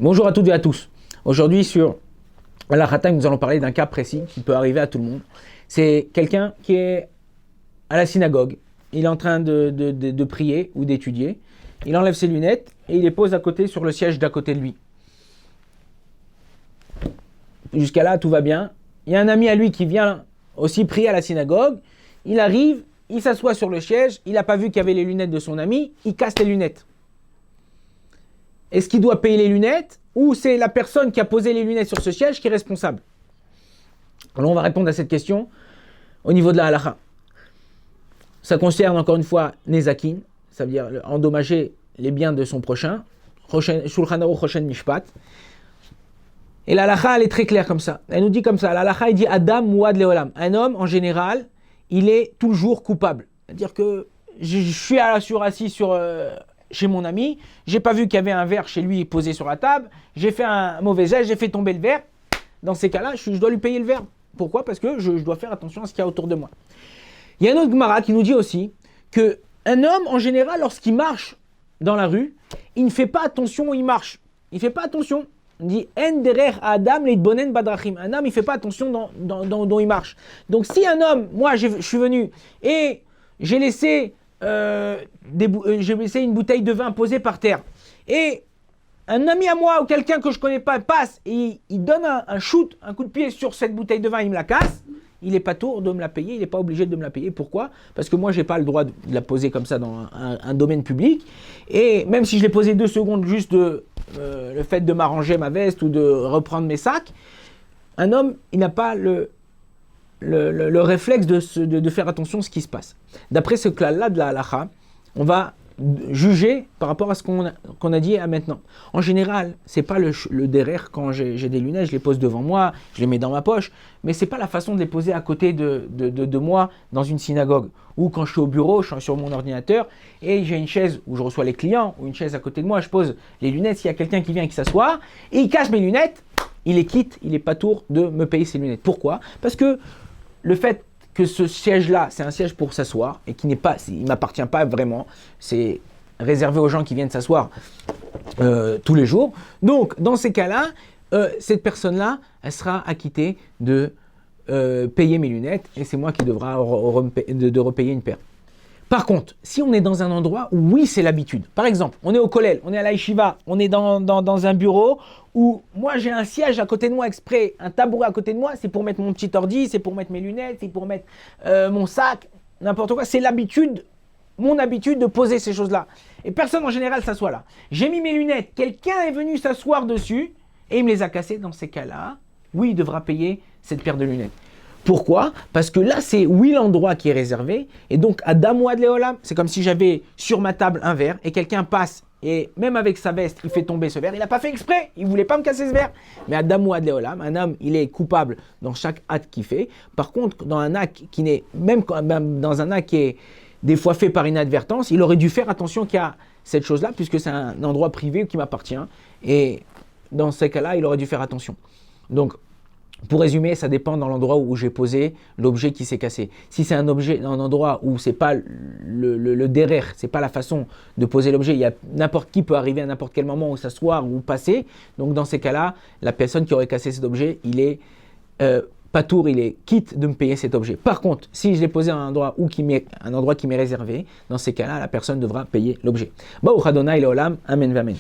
Bonjour à toutes et à tous. Aujourd'hui sur Halakha Time, nous allons parler d'un cas précis qui peut arriver à tout le monde. C'est quelqu'un qui est à la synagogue, il est en train de prier ou d'étudier, il enlève ses lunettes et il les pose à côté sur le siège d'à côté de lui. Jusqu'à là, tout va bien. Il y a un ami à lui qui vient aussi prier à la synagogue, il arrive, il s'assoit sur le siège, il n'a pas vu qu'il y avait les lunettes de son ami, il casse les lunettes. Est-ce qu'il doit payer les lunettes ou c'est la personne qui a posé les lunettes sur ce siège qui est responsable? Alors on va répondre à cette question au niveau de la halakha. Ça concerne encore une fois Nezakin, ça veut dire endommager les biens de son prochain, Shulchan Aruch Choshen Mishpat. Et la halakha, elle est très claire comme ça. Elle nous dit comme ça, la halakha, elle dit Adam Muad Leolam. Un homme, en général, il est toujours coupable. C'est-à-dire que je suis assis chez mon ami, j'ai pas vu qu'il y avait un verre chez lui posé sur la table, j'ai fait un mauvais geste, j'ai fait tomber le verre. Dans ces cas-là, je dois lui payer le verre. Pourquoi? Parce que je dois faire attention à ce qu'il y a autour de moi. Il y a un autre Gemara qui nous dit aussi qu'un homme, en général, lorsqu'il marche dans la rue, il ne fait pas attention où il marche. Il ne fait pas attention. On dit En derer Adam leitbonen badrachim. Un homme, il ne fait pas attention dont il marche. Donc si un homme, moi je suis venu et j'ai laissé une bouteille de vin posée par terre. Et un ami à moi ou quelqu'un que je ne connais pas passe et il donne un shoot, un coup de pied sur cette bouteille de vin, il me la casse, il n'est pas tour de me la payer, il n'est pas obligé de me la payer. Pourquoi? Parce que moi, je n'ai pas le droit de la poser comme ça dans un domaine public. Et même si je l'ai posé 2 secondes juste le fait de m'arranger ma veste ou de reprendre mes sacs, un homme, il n'a pas le réflexe de faire attention à ce qui se passe. D'après ce cas-là de la halakha, on va juger par rapport à ce qu'on a dit à maintenant. En général, c'est pas le derrière quand j'ai des lunettes, je les pose devant moi, je les mets dans ma poche, mais c'est pas la façon de les poser à côté de moi dans une synagogue. Ou quand je suis au bureau, je suis sur mon ordinateur et j'ai une chaise où je reçois les clients, ou une chaise à côté de moi, je pose les lunettes, s'il y a quelqu'un qui vient et qui s'assoit, et il cache mes lunettes, il les quitte, il n'est pas tour de me payer ses lunettes. Pourquoi? Parce que le fait que ce siège-là, c'est un siège pour s'asseoir et qui il ne m'appartient pas vraiment. C'est réservé aux gens qui viennent s'asseoir tous les jours. Donc, dans ces cas-là, cette personne-là, elle sera acquittée de payer mes lunettes et c'est moi qui devra de repayer une paire. Par contre, si on est dans un endroit où oui, c'est l'habitude. Par exemple, on est au kollel, on est à la yeshiva, on est dans un bureau où moi j'ai un siège à côté de moi exprès, un tabouret à côté de moi, c'est pour mettre mon petit ordi, c'est pour mettre mes lunettes, c'est pour mettre mon sac, n'importe quoi. C'est mon habitude de poser ces choses-là. Et personne en général s'assoit là. J'ai mis mes lunettes, quelqu'un est venu s'asseoir dessus et il me les a cassées. Dans ces cas-là, oui, il devra payer cette paire de lunettes. Pourquoi? Parce que là, c'est l'endroit qui est réservé. Et donc, Adam Muad Leolam, c'est comme si j'avais sur ma table un verre et quelqu'un passe et même avec sa veste, il fait tomber ce verre. Il n'a pas fait exprès, il ne voulait pas me casser ce verre. Mais Adam Muad Leolam, un homme, il est coupable dans chaque acte qu'il fait. Par contre, dans un acte qui n'est, même dans un acte qui est des fois fait par inadvertance, il aurait dû faire attention qu'il y a cette chose-là, puisque c'est un endroit privé qui m'appartient. Et dans ces cas-là, il aurait dû faire attention. Donc, pour résumer, ça dépend dans l'endroit où j'ai posé l'objet qui s'est cassé. Si c'est un endroit où c'est pas le derrière, c'est pas la façon de poser l'objet, il y a n'importe qui peut arriver à n'importe quel moment où s'asseoir ou passer. Donc dans ces cas-là, la personne qui aurait cassé cet objet, il est pas tour, il est quitte de me payer cet objet. Par contre, si je l'ai posé à un endroit un endroit qui m'est réservé, dans ces cas-là, la personne devra payer l'objet. Baruch Adonai Leolam, Amen v'Amen.